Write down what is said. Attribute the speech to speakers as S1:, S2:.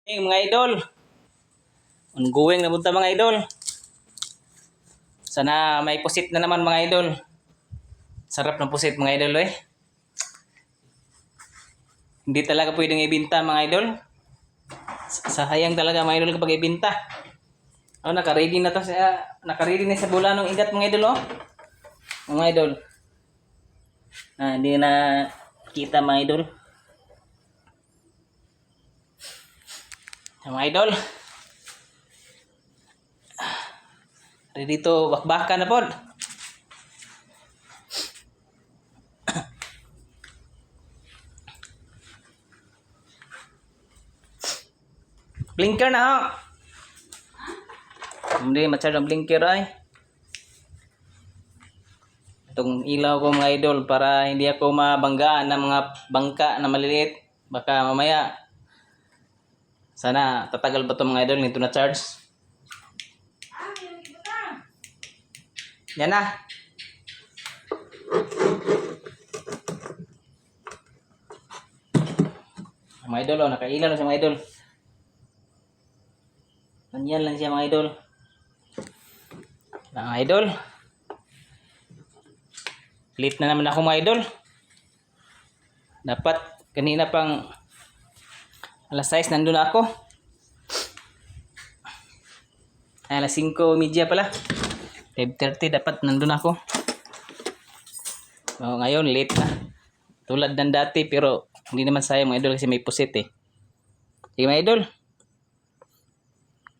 S1: Mga idol, ongoing na punta mga idol. Sana may pusit na naman mga idol. Sarap ng pusit mga idol eh. Hindi talaga pwedeng ibenta mga idol. Sayang talaga mga idol kapag ibenta. Oh, naka-ready na to naka-ready na sa bula ng igat mga idol oh. Mga idol. Hindi na kita mga idol. Mga idol. Ready to bakbakan na po. Blinker na ho. Hindi masyadong blinker ay. Itong ilaw ko mga idol para hindi ako mabanggaan ng mga bangka na maliliit. Baka mamaya sana tatagal ba ito mga idol nito na charge. Yan na. Mga idol oh, nakailan na siya mga idol. Ganyan lang siya mga idol. Mga idol. Late na naman ako mga idol. Dapat kanina pang alas 6 nandun na ako. Ay, alas 5:30 pala. 5:30 dapat nandun ako. So, ngayon late na. Tulad ng dati pero hindi naman sayang mga idol kasi may pusit eh. Sige mga idol.